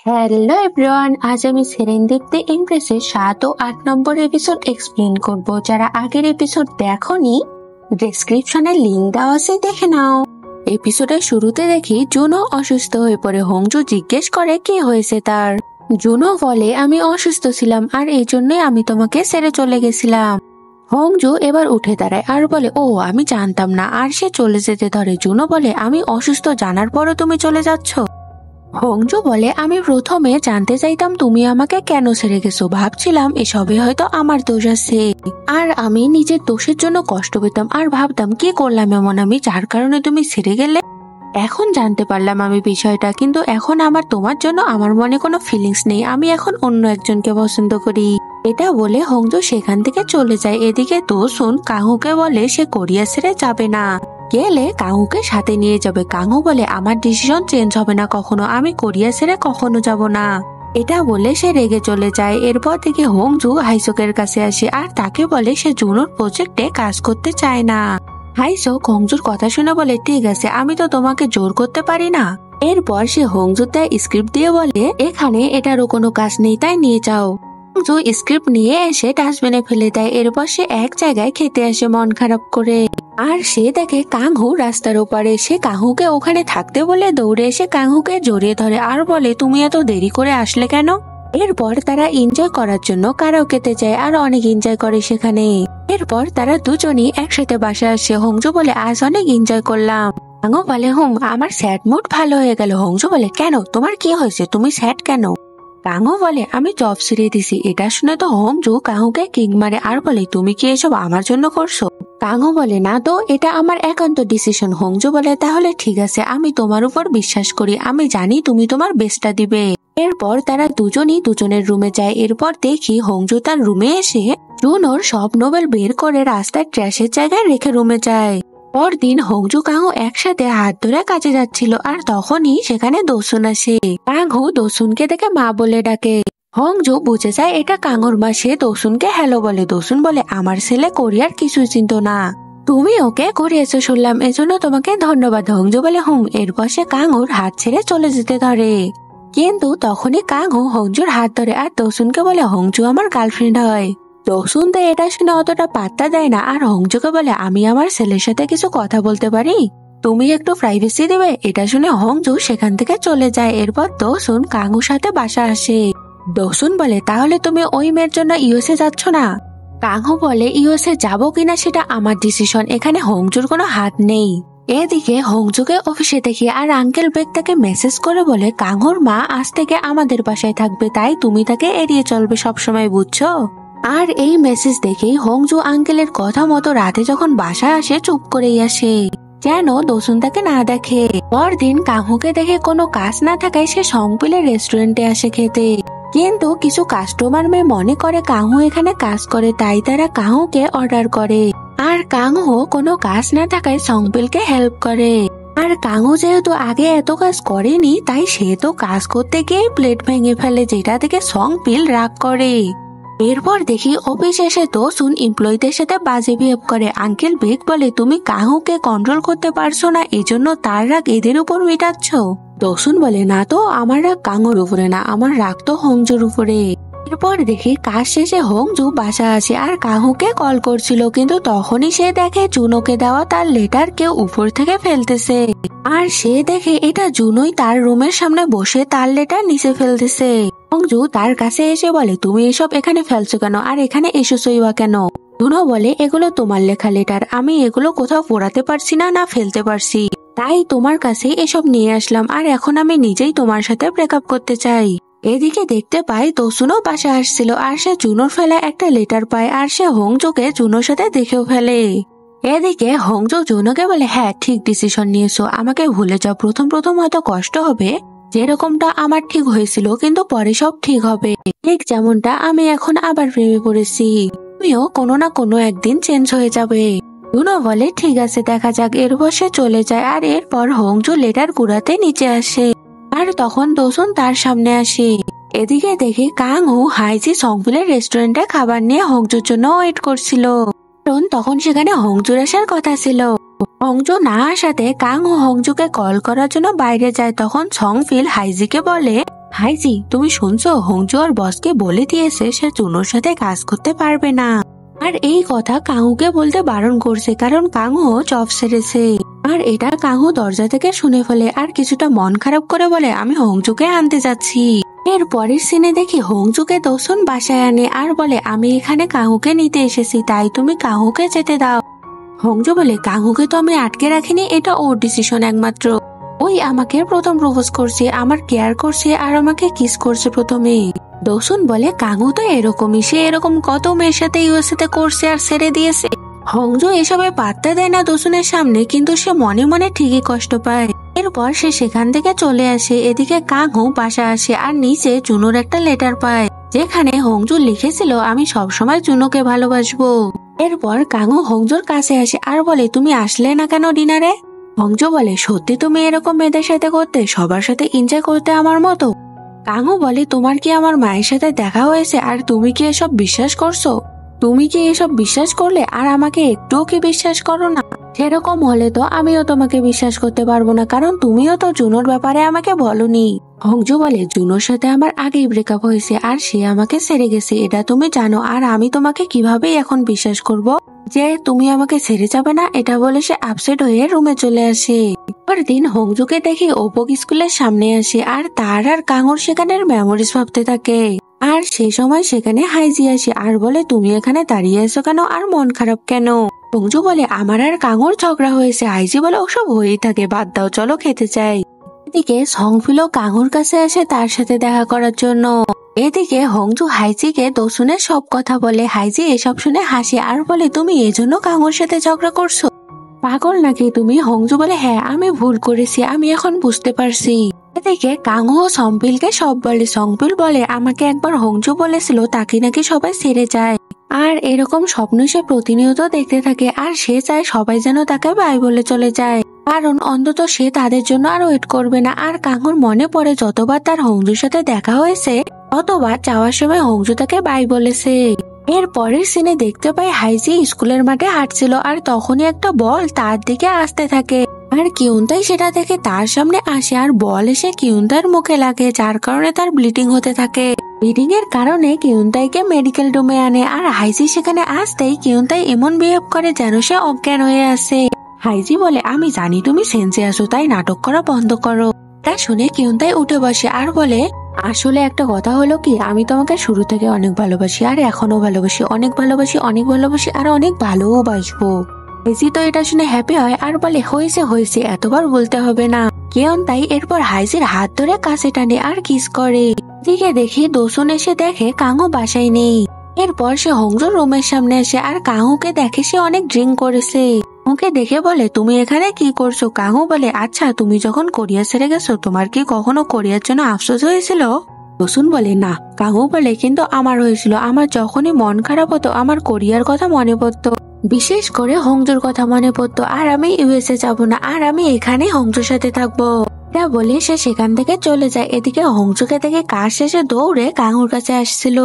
Hello everyone, আজ আমি সেরেনদীপ্তি ইমপ্রেসের 7 ও 8 নম্বর episode explain করব। যারা আগের এপিসোড দেখোনি, ডেসক্রিপশনে লিংক দেওয়া আছে, দেখে নাও। এপিসোডের শুরুতে দেখি জুনো অসুস্থ হয়ে পড়ে। হংজু জিজ্ঞেস করে কি হয়েছে তার। জুনো বলে, আমি অসুস্থ ছিলাম আর এই জন্যই আমি তোমাকে ছেড়ে চলে গেছিলাম। হংজু এবার উঠে দাঁড়ায় আর বলে, ও আমি জানতাম না, আর সে চলে যেতে ধরে। জুনো বলে, আমি অসুস্থ জানার পরও তুমি চলে যাচ্ছ? হংজু বলে, আমি প্রথমে জানতে চাইতাম তুমি আমাকে কেন ছেড়ে গেছো, ভাবছিলাম এসবে হয়তো আমার দোষ আছে, আর আমি নিজের দোষের জন্য কষ্ট পেতাম আর ভাবতাম কি করলাম এমন আমি যার কারণে তুমি ছেড়ে গেলে। এখন জানতে পারলাম আমি বিষয়টা, কিন্তু এখন আমার তোমার জন্য আমার মনে কোনো ফিলিংস নেই, আমি এখন অন্য একজনকে পছন্দ করি। এটা বলে হংজু সেখান থেকে চলে যায়। এদিকে দোসুন কাহুকে বলে সে কোরিয়া ছেড়ে যাবে না, গেলে কাহুকে সাথে নিয়ে যাবে। কাহু বলে, আমার ডিসিশন চেঞ্জ হবে না কখনো, আমি কোরিয়া ছেড়ে কখনো যাব না। এটা বলে সে রেগে চলে যায়। এরপর থেকে হংজু হাইসোকের কাছে আসে আর তাকে বলে সে জুনোর প্রজেক্টে কাজ করতে চায় না। হাইসোক হংজুর কথা শুনে বলে, ঠিক আছে, আমি তো তোমাকে জোর করতে পারি না। এরপর সে হংজুতে স্ক্রিপ্ট দিয়ে বলে, এখানে এটারও কোনো কাজ নেই, তাই নিয়ে যাও। হংজু স্ক্রিপ্ট নিয়ে এসে ডাস্টবিনে ফেলে দেয়। এরপর সে এক জায়গায় খেতে আসে মন খারাপ করে, আর সে দেখে কাহু রাস্তার ওপারে। সে কাহুকে ওখানে থাকতে বলে দৌড়ে এসে কাহুকে জড়িয়ে ধরে আর বলে, তুমি এত দেরি করে আসলে কেন? এরপর তারা এনজয় করার জন্য কারাওকেতে যায় আর অনেক এনজয় করে সেখানে। এরপর তারা দুজনই একসাথে বাসায় আসে। হংজু বলে, আজ অনেক এনজয় করলাম। কাহু বলে, আমার স্যাড মুড ভালো হয়ে গেল। হংজু বলে, কেন, তোমার কি হয়েছে, তুমি স্যাড কেন? কাহু বলে, আমি জব ছেড়ে দিছি। এটা শুনে তো হংজু কাহুকে কিক মারে আর বলে, তুমি কি এসব আমার জন্য করছো? কাহু বলে, না তো, এটা আমার একান্ত ডিসিশন। হংজু বলে, তাহলে ঠিক আছে, আমি তোমার উপর বিশ্বাস করি, আমি জানি তুমি তোমার বেস্টটা দিবে। এরপর তারা দুজনই দুজনের রুমে যায়। এরপর দেখি হংজু তার রুমে এসে জুনোর সব নোবেল বের করে রাস্তায় ট্র্যাশের জায়গায় রেখে রুমে যায়। পরদিন হংজু কাহু একসাথে হাত ধরে কাজে যাচ্ছিল আর তখনই সেখানে দোসুন আসে। কাহু দোসুনকে দেখে মা বলে ডাকে। হংজু বুঝে যায় এটা কাঙুর মা। সে দোসুনকে হ্যালো বলে। দোসুন বলে, আমার ছেলে কোরিয়ার কিছুই চিন্ত না, তুমি ওকে করিয়েছো শুনলাম, এজন্য তোমাকে ধন্যবাদ। হংজু বলে, এরপর সে কাঙুর হাত ছেড়ে চলে যেতে ধরে, কিন্তু তখনই কাঙু হংজুর হাত ধরে আর দোসুনকে বলে, হংজু আমার গার্লফ্রেন্ড হয়। দোসুন তো এটা শুনে অতটা পাত্তা দেয় না আর হংজুকে বলে, আমি আমার ছেলের সাথে কিছু কথা বলতে পারি, তুমি একটু প্রাইভেসি দিবে? এটা শুনে হংজু সেখান থেকে চলে যায়। এরপর দোসুন কাঙুর সাথে বাসা আসে। দোসুন বলে, তাহলে তুমি ওই মেয়ের জন্য ইউএসএ যাচ্ছ না? কাহু বলে, ইউএসএ যাবো কিনা সেটা আমার ডিসিশন, এখানে হংজুর কোনো হাত নেই। এদিকে হংজুকে অফিসে দেখি আর আঙ্কেল বেগ তাকে মেসেজ করে বলে, কাঙ্গুর মা আজ থেকে আমাদের বাসায় থাকবে, তাই তুমি তাকে এড়িয়ে চলবে সবসময়, বুঝছো? আর এই মেসেজ দেখেই হংজু আঙ্কেলের কথা মতো রাতে যখন বাসায় আসে চুপ করেই আসে, যেন দোসুন তাকে না দেখে। পরদিন কাহুকে দেখে কোনো কাজ না থাকায় সে সংপিলের রেস্টুরেন্টে আসে খেতে, কিন্তু কিছু কাস্টমার মেয়ে মনে করে কাহু এখানে কাজ করে, তাই তারা কাহুকে অর্ডার করে। আর কাহু কোনো কাজ না থাকায় সংপিলকে হেল্প করে। আর কাহু যেহেতু আগে এত কাজ করেনি, তাই সে তো কাজ করতে গিয়ে প্লেট ভেঙে ফেলে, যেটা থেকে সংপিল রাগ করে। এরপর দেখি অফিস এসে দোসুন এমপ্লয়ীদের সাথে বাজে বিহেভ করে। আঙ্কেল বেগ বলে, তুমি কাহুকে কন্ট্রোল করতে পারছো না, এজন্য তার রাগ এদের উপর মেটাচ্ছ। দোসুন বলে, না তো, আমার রাগ কাঙ্গুর উপরে না, আমার রাগ তো হংজুর উপরে। এরপর দেখি কাজ শেষে হংজু বাসা আসে আর কাহুকে কল করছিল, কিন্তু তখনই সে দেখে জুনোকে দেওয়া তার লেটার কেউ উপর থেকে ফেলতেছে। আর সে দেখে এটা জুনোই তার রুমের সামনে বসে তার লেটার নিচে ফেলতেছে। হংজু তার কাছে এসে বলে, তুমি এসব এখানে ফেলছো কেন, আর এখানে এসেছই বা কেন? জুনো বলে, এগুলো তোমার লেখা লেটার, আমি এগুলো কোথাও পড়াতে পারছি না, না ফেলতে পারছি, তাই তোমার কাছে এসব নিয়ে আসলাম, আর এখন আমি নিজেই তোমার সাথে ব্রেকআপ করতে চাই। এদিকে দেখতে পাই দোসুনও বাসা আসছিল আর সে জুনোর ফেলা একটা লেটার পায়, আর সে হংজুকে জুনোর সাথে দেখেও ফেলে। এদিকে হংজু জুনোকে বলে, হ্যাঁ ঠিক ডিসিশন নিয়েছো, আমাকে ভুলে যাও, প্রথম প্রথম হয়তো কষ্ট হবে, যেরকমটা আমার ঠিক হয়েছিল, কিন্তু পরে সব ঠিক হবে, ঠিক যেমনটা আমি এখন আবার প্রেমে পড়েছি, তুমিও কোনো না কোনো একদিন চেঞ্জ হয়ে যাবে। জুনো বলে, ঠিক আছে, দেখা যাক। এরপর সে চলে যায় আর এরপর হংজু লেটার কুড়াতে নিচে আসে আর তখন দোসুন তার সামনে আসে। এদিকে দেখি কাংহু হাইজি সংপিলের রেস্টুরেন্টে খাবার নিয়ে হংজুর জন্য ওয়েট করছিল, কারণ তখন সেখানে হংজুর আসার কথা ছিল। হংজু না আসাতে কাংহু হংজুকে কল করার জন্য বাইরে যায়। তখন সংপিল হাইজিকে বলে, হাইজি, তুমি শুনছো? হংজু আর বসকে বলে দিয়েছে সে জুনোর সাথে কাজ করতে পারবে না। আর এই কথা কাঙুকে বলতে বারণ করছে, কারণ কাঙু জব সেরেছে। আর এটা কাঙু দরজা থেকে শুনে ফেলে আর কিছুটা মন খারাপ করে বলে, আমি হংজুকে আনতে যাচ্ছি। এর পরের সিনে দেখি হংজুকে দোসুন বাসায় আনে আর বলে, আমি এখানে কাঙুকে নিতে এসেছি, তাই তুমি কাঙুকে যেতে দাও। হংজু বলে, কাঙুকে তো আমি আটকে রাখিনি, এটা ওর ডিসিশন একমাত্র। ওই আমাকে প্রথম প্রপোজ করছে, আমার কেয়ার করছে আর আমাকে কিস করছে প্রথমে। দোসুন বলে, কাঙু তো এরকমই, সে এরকম কত মেয়ের সাথে ইউএসএতে করছে আর ছেড়ে দিয়েছে। হংজু এসবে পাত্তা দেয় না দোসুনের সামনে, কিন্তু সে মনে মনে ঠিকই কষ্ট পায়। এরপর সে সেখান থেকে চলে আসে। এদিকে কাঙু বাসা আসে আর নিচে জুনোর একটা লেটার পায়, যেখানে হংজু লিখেছিল, আমি সবসময় জুনোকে ভালোবাসবো। এরপর কাঙু হংজুর কাছে আসে আর বলে, তুমি আসলে না কেন ডিনারে? হংজু বলে, সত্যি তুমি এরকম মেয়েদের সাথে করতে, সবার সাথে এনজয় করতে আমার মতো? কাঙু বলে, তোমার কি আমার মায়ের সাথে দেখা হয়েছে আর তুমি কি এসব বিশ্বাস করছো? তুমি কি এসব বিশ্বাস করলে আর আমাকে একটুও কি বিশ্বাস করো না? সেরকম হলে তো আমিও তোমাকে বিশ্বাস করতে পারবো না, কারণ তুমিও তো জুনোর ব্যাপারে আমাকে বলনি। হংজু বলে, জুনোর সাথে আমার আগেই ব্রেকআপ হয়েছে আর সে আমাকে ছেড়ে গেছে, এটা তুমি জানো, আর আমি তোমাকে কিভাবেই এখন বিশ্বাস করব যে তুমি আমাকে ছেড়ে যাবে না? এটা বলে সে আপসেট হয়ে রুমে চলে আসে। পরদিন হংজুকে দেখি ওপক স্কুলের সামনে আসে আর তার আর কাঙুর সেখানের মেমোরিজ ভাবতে থাকে। আর সেই সময় সেখানে হাইজি আসে আর বলে, তুমি এখানে দাঁড়িয়ে আছো কেন আর মন খারাপ কেন? হংজু বলে, আমার আর কাঙুর ঝগড়া হয়েছে। হাইজি বলে, ওসব হয়েই থাকে, বাদ দাও, চলো খেতে চাই। এদিকে সংফিলও কাঙুর কাছে আসে তার সাথে দেখা করার জন্য। এদিকে হংজু হাইজিকে দোসুনের সব কথা বলে। হাইজি এসব শুনে হাসে আর বলে, তুমি এজন্য কাঙুর সাথে ঝগড়া করছো? পাগল নাকি তুমি? হংজু বলে, হ্যাঁ আমি ভুল করেছি, আমি এখন বুঝতে পারছি। এদিকে কাঙু ও সম্পিলকে সব বলে। সম্পিল বলে, আমাকে একবার হংজু বলেছিল তাকে নাকি সবাই ছেড়ে যায়, আর এরকম স্বপ্ন সে প্রতিনিয়ত দেখতে থাকে, আর সে চায় সবাই যেন তাকে বাই বলে চলে যায়, কারণ অন্তত সে তাদের জন্য আর ওয়েট করবে না। আর কাঙুর মনে পড়ে যতবার তার হংজুর সাথে দেখা হয়েছে ততবার যাওয়ার সময় হংজু তাকে বাই বলেছে। এর পরের সিনে দেখতে পাই হাইজি স্কুলের মাঠে হাঁটছিল আর তখনই একটা বল তার দিকে আসতে থাকে, আর কিউনতাই সেটা দেখে তার সামনে আসে আর বল এসে কিউনতার মুখে লাগে, যার কারণে তার ব্লিডিং হতে থাকে। ব্লিডিং এর কারণে কিউনতাইকে মেডিকেল রুমে আনে, আর হাইজি সেখানে আসতেই কিউনতাই এমন বিহেভ করে যেন সে অজ্ঞান হয়ে আছে। হাইজি বলে, আমি জানি তুমি সেন্সে আছো, তাই নাটক করা বন্ধ করো। তা শুনে কিউনতাই উঠে বসে আর বলে, আসলে একটা কথা হলো কি, আমি তোমাকে শুরু থেকে অনেক ভালোবাসি আর এখনো ভালোবাসি, অনেক ভালোবাসি, অনেক ভালোবাসি আর অনেক ভালোও বাসবো। হাইজি তো এটা শুনে হ্যাপি হয় আর বলে, হয়েছে হয়েছে, এতবার বলতে হবে না। কিউনতাই এরপর হাইজির হাত ধরে কাছে টানে আর কিস করে। দিকে দেখি দোসুন এসে দেখে কাঙু বাসায় নেই। এরপর সে হংজুর রুমের সামনে আসে আর কাঙুকে দেখে সে অনেক ড্রিঙ্ক করেছে। ওকে দেখে বলে, তুমি এখানে কি করছো? কাঙু বলে, আচ্ছা তুমি যখন কোরিয়া ছেড়ে গেছো তোমার কি কখনো কোরিয়ার জন্য আফসোস হয়েছিল? দোসুন বলে, না। কাঙু বলে, কিন্তু আমার হয়েছিল। আমার যখনই মন খারাপ হতো আমার কোরিয়ার কথা মনে পড়তো, বিশেষ করে হংজুর কথা মনে পড়তো, আর আমি ইউএসএ যাবো না, আর আমি এখানে হংজুর সাথে থাকবো। এটা বলে সে সেখান থেকে চলে যায়। এদিকে হংজুকে থেকে কাজ শেষে দৌড়ে কাঙুর কাছে আসছিল,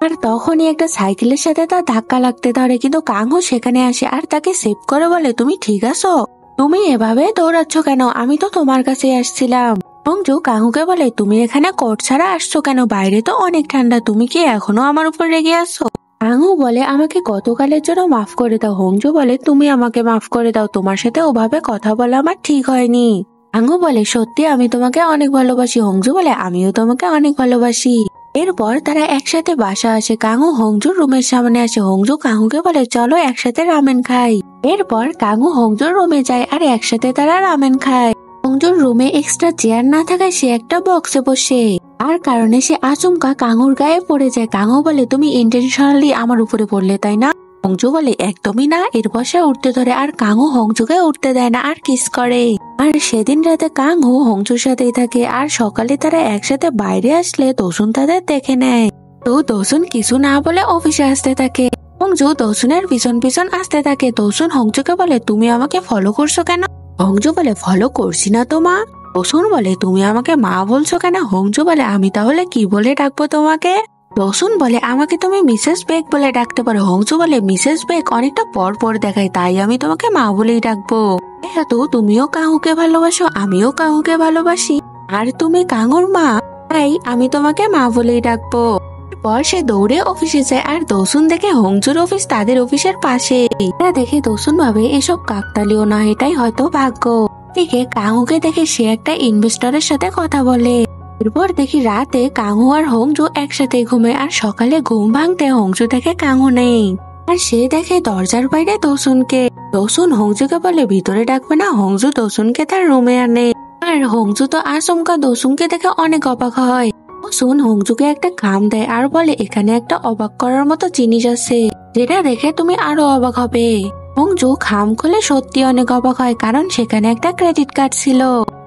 আর তখনই একটা সাইকেলের সাথে তার ধাক্কা লাগতে ধরে, কিন্তু কাঙু সেখানে আসে আর তাকে সেভ করে বলে, তুমি ঠিক আছো? তুমি এভাবে দৌড়াচ্ছ কেন? আমি তো তোমার কাছে আসছিলাম। হংজু কাঙুকে বলে, তুমি এখানে কোট ছাড়া আসছো কেন? বাইরে তো অনেক ঠান্ডা, তুমি কি এখনো আমার উপর রেগে আছো? কাঙু বলে, আমাকে গতকালের জন্য মাফ করে দাও। হংজু বলে, তুমি আমাকে মাফ করে দাও, তোমার সাথে ওভাবে কথা বলা আমার ঠিক হয়নি। কাঙু বলে, সত্যি আমি তোমাকে অনেক ভালোবাসি। হংজু বলে, আমিও তোমাকে অনেক ভালোবাসি। এরপর তারা একসাথে বাসা আসে। কাঙু হংজুর রুমের সামনে আসে। হংজু কাঙুকে বলে, চলো একসাথে রামেন খাই। এরপর কাঙু হংজুর রুমে যায় আর একসাথে তারা রামেন খায়। হংজুর রুমে এক্সট্রা চেয়ার না থাকায় সে একটা বক্সে বসে, আর কারণে সে আচমকা কাঙুর গায়ে পড়ে যায়। কাঙু বলে, তুমি ইন্টেনশনালি আমার উপরে পড়লে তাই না? হংজু বলে, একদমই না। এরপর সে উঠতে ধরে আর কাঙু হংজুকে উঠতে দেয় না আর কিস করে। আর সেদিন রাতে কাঙু হংজুর সাথেই থাকে, আর সকালে তারা একসাথে বাইরে আসলে দোসুন তাদের দেখে নেয়। তো দোসুন কিছু না বলে অফিসে আসতে থাকে। হংজু দোসুনের পিছন পিছন আসতে থাকে। দোসুন হংজুকে বলে, তুমি আমাকে ফলো করছো কেন? হংজু বলে, ফলো করছি না তো মা। দোসুন বলে, তুমি আমাকে মা বলছো কেন? হংজু বলে, আমি তাহলে কি বলে ডাকবো তোমাকে? দোসুন বলে, আমাকে তুমি মিসেস বেক বলে ডাকতে পারো। হংজু বলে, মিসেস বেক অনেকটা পর পর দেখায়, তাই আমি তোমাকে মা বলেই ডাকবো। যেহেতু তুমিও কাঙুকে ভালোবাসো, আমিও কাঙুকে ভালোবাসি, আর তুমি কাঙুর মা, তাই আমি তোমাকে মা বলেই ডাকবো। এরপর সে দৌড়ে অফিসে যায় আর দোসুন দেখে হংজুর অফিস তাদের অফিসের পাশে। এটা দেখে দোসুন ভাবে এসব কাকতালীয় না, এটাই হয়তো ভাগ্য। দেখে কাঙুকে দেখে সে একটা ইনভেস্টরের সাথে কথা বলে। এরপর দেখি রাতে কাঙু আর হংজু একসাথে ঘুমে আর সকালে ঘুম ভাঙতে হংজু দেখে কাঙু নেই আর সে দেখে দরজার বাইরে দোসুনকে। দোসুন হংজুকে বলে ভিতরে ডাকবে না, হংজু দোসুনকে তার রুমে আনে আর হংজু তো আচমকা দোসুনকে দেখে অনেক অবাক হয়। দোসুন হংজুকে একটা খাম দেয় আর বলে এখানে একটা অবাক করার মতো জিনিস আছে যেটা দেখে তুমি আরো অবাক হবে। হংজু খাম খুলে সত্যি অনেক অবাক হয় কারণ সেখানে একটা ক্রেডিট কার্ড ছিল।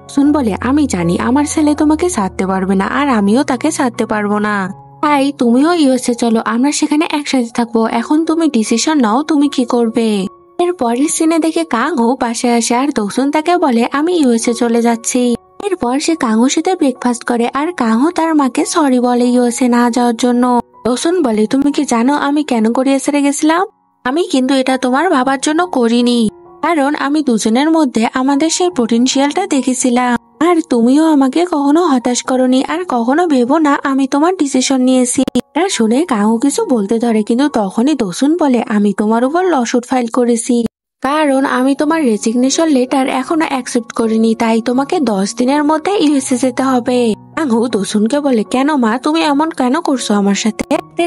দোসুন বলে আমি জানি আমার ছেলে তোমাকে ছাড়তে পারবে না আর আমিও তাকে ছাড়তে পারবো না, তাই তুমিও ইউএসএ চলো, আমরা সেখানে একসাথে থাকবো। এখন তুমি ডিসিশন নাও তুমি কি করবে। এর পরের সিনে দেখে কাঙু পাশে আসে আর দোসুন তাকে বলে আমি ইউএসএ চলে যাচ্ছি। এরপর সে কাঙুর সাথে ব্রেকফাস্ট করে আর কাঙু তার মাকে সরি বলে ইউএসএ না যাওয়ার জন্য। দোসুন বলে তুমি কি জানো আমি কেন কোরিয়া ছেড়ে গেছিলাম? আমি কিন্তু এটা তোমার ভাবার জন্য করিনি, কারণ আমি দুজনের মধ্যে আমাদের সেই পোটেনশিয়ালটা দেখেছিলাম আর তুমিও আমাকে কখনো হতাশ করনি আর কখনো ভেবো না আমি তোমার ডিসিশন নিয়েছি। এটা শুনে কাঙু কিছু বলতে ধরে কিন্তু তখনই দোসুন বলে আমি তোমার উপর লসুট ফাইল করেছি কারণ আমি তোমার রেজিগনেশন লেটার এখনো অ্যাকসেপ্ট করিনি, তাই তোমাকে 10 দিনের মধ্যে ইউএসএ যেতে হবে। কাঙু দোসুনকে বলে কেন মা, তুমি এমন কেন করছো আমার সাথে?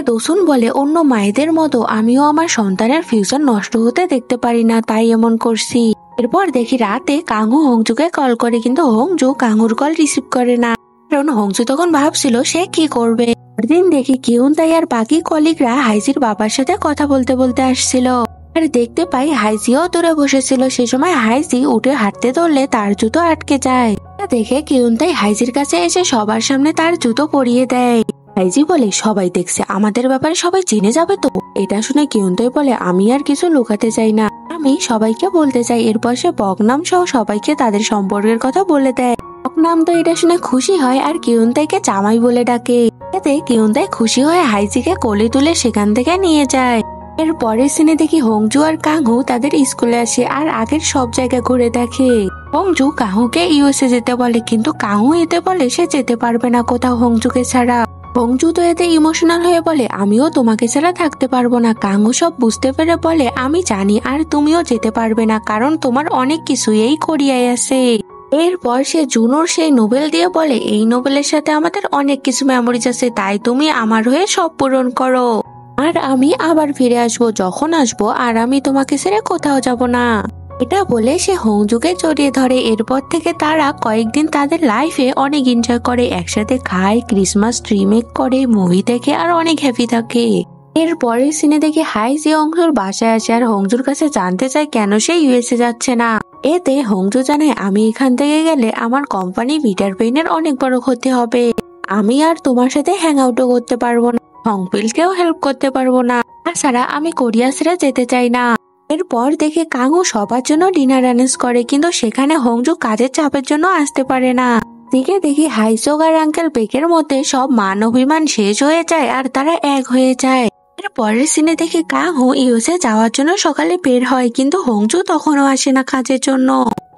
দোসুন বলে অন্য মায়েদের মতো আমিও আমার সন্তানের ফিউচার নষ্ট হতে দেখতে পারি না, তাই এমন করছি। এরপর দেখি রাতে কাঙু হংজুকে কল করে কিন্তু হংজু কাঙুর কল রিসিভ করে না, কারণ হংজু তখন ভাবছিল সে কি করবে। পরদিন দেখি কিউনতাই আর বাকি কলিগরা হাইজির বাবার সাথে কথা বলতে বলতে আসছিল আর দেখতে পাই হাইজিও দূরে বসেছিল। সে সময় হাইজি উঠে হাঁটতে ধরলে তার জুতো আটকে যায়। দেখে কিউনতাই হাইজির কাছে এসে সবার সামনে তার জুতো পরিয়ে দেয়। হাইজি বলে সবাই দেখছে, আমাদের ব্যাপারে সবাই জেনে যাবে তো। এটা শুনে কিউনতাই বলে আমি আর কিছু লুকাতে চাই না, আমি সবাইকে বলতে চাই। এরপর সে বকনাম সহ সবাইকে তাদের সম্পর্কের কথা বলে দেয়। বকনাম তো এটা শুনে খুশি হয় আর কিউনতাইকে জামাই বলে ডাকে। এতে কিউনতাই খুশি হয়ে হাইজিকে কোলে তুলে সেখান থেকে নিয়ে যায়। এর পরের সিনে দেখি হংজু আর কাঙু তাদের স্কুলে আসে আর আগের সব জায়গা ঘুরে দেখে। হংজু কাঙুকে ইউএসএ যেতে বলে কিন্তু কাঙু এতে বলে সে যেতে পারবে না কোথাও হংজুকে ছাড়া। হংজু তো এতে ইমোশনাল হয়ে বলে আমিও তোমাকে ছাড়া থাকতে পারবো না। কাঙু সব বুঝতে পেরে বলে আমি জানি আর তুমিও যেতে পারবে না কারণ তোমার অনেক কিছু এই কোরিয়ায় আছে। এরপর সে জুনোর সেই নোবেল দিয়ে বলে এই নোবেলের সাথে আমাদের অনেক কিছু মেমোরিজ আছে, তাই তুমি আমার হয়ে সব পূরণ করো আর আমি আবার ফিরে আসবো যখন আসবো আর আমি তোমাকে ছেড়ে কোথাও যাব না। এটা বলে সে হংজুকে জড়িয়ে ধরে। এরপর থেকে তারা কয়েকদিন তাদের লাইফে অনেক এনজয় করে, একসাথে খায়, ক্রিসমাস ট্রি মেক করে, মুভি দেখে আর অনেক হ্যাপি থাকে। এর পরের সিনে দেখে হাইজি হংজুর বাসায় আসে আর হংজুর কাছে জানতে চায় কেন সে ইউএসএ যাচ্ছে না। এতে হংজু জানায় আমি এখান থেকে গেলে আমার কোম্পানি পিটার পেইনের অনেক বড় ক্ষতি হবে, আমি আর তোমার সাথে হ্যাং আউটও করতে পারবো না, হংপিলকেও হেল্প করতে পারবো না, তাছাড়া আমি কোরিয়া ছেড়ে যেতে চাই না। এরপর দেখে কাঙু সবার জন্য ডিনার অ্যারেঞ্জ করে কিন্তু সেখানে হংজু কাজের চাপের জন্য আসতে পারে না। দিকে দেখি হাইসোগ আর আঙ্কেল বেকের মধ্যে সব মান অভিমান শেষ হয়ে যায় আর তারা এক হয়ে যায়। এর পরের সিনে দেখি কাঙু ইউএসএ যাওয়ার জন্য সকালে বের হয় কিন্তু হংজু তখনও আসে না কাজের জন্য।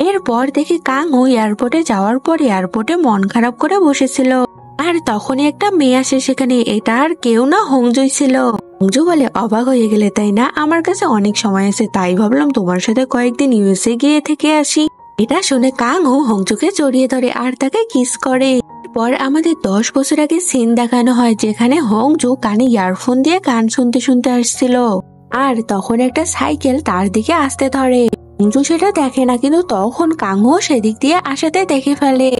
এরপর দেখি কাঙু এয়ারপোর্টে যাওয়ার পর এয়ারপোর্টে মন খারাপ করে বসেছিল আর তখনই একটা মেয়ে আসে সেখানে, এটা আর কেউ না হংজুই ছিল। হংজু বলে অবাক হয়ে গেলে তাই না, আমার কাছে অনেক সময় আছে তাই ভাবলাম তোমার সাথে কয়েকদিন ইউএসএ গিয়ে থেকে আসি। এটা শুনে কাঙু হংজুকে জড়িয়ে ধরে আর তাকে কিস করে। এরপর আমাদের 10 বছর আগে সিন দেখানো হয় যেখানে হংজু কানে ইয়ারফোন দিয়ে গান শুনতে শুনতে আসছিল আর তখন একটা সাইকেল তার দিকে আসতে ধরে। হংজু সেটা দেখে না কিন্তু তখন কাঙু সেদিক দিয়ে আসাতে দেখে ফেলে।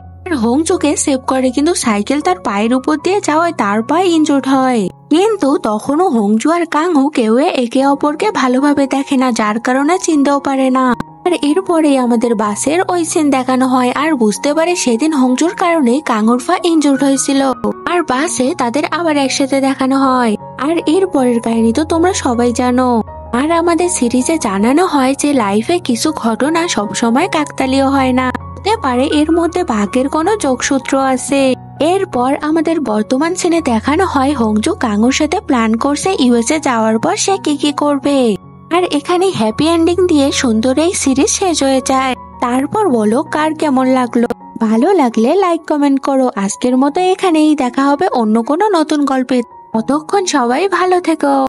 হংজুকে সেভ করে কিন্তু সাইকেল তার পায়ের উপর দিয়ে যাওয়ায় তার পায়ে ইনজুর্ড হয়। কিন্তু তখনও হংজু আর কাঙু কেউ একে অপরকে ভালোভাবে দেখে না, যার কারণে চিনতেও পারে না। আর এরপরে আমাদের বাসের ওই সিন দেখানো হয় আর বুঝতে পারে সেদিন হংজুর কারণে কাঙুর পা ইনজুর্ড হয়েছিল আর বাসে তাদের আবার একসাথে দেখানো হয়। আর এর পরের কাহিনী তো তোমরা সবাই জানো। আর আমাদের সিরিজে জানানো হয় যে লাইফে কিছু ঘটনা সবসময় কাকতালীয় হয় না, হতে পারে এর মধ্যে ভাগ্যের কোনো যোগসূত্র আছে। এরপর আমাদের বর্তমান সিনে দেখানো হয় হংজু কাঙুর সাথে প্ল্যান করছে ইউএসএ যাওয়ার পর সে কি করবে। আর এখানে হ্যাপি এন্ডিং দিয়ে সুন্দর এই সিরিজ শেষ হয়ে যায়। তারপর বলো কার কেমন লাগলো। ভালো লাগলে লাইক কমেন্ট করো। আজকের মতো এখানেই, দেখা হবে অন্য কোনো নতুন গল্পে। ততক্ষণ সবাই ভালো থেকো।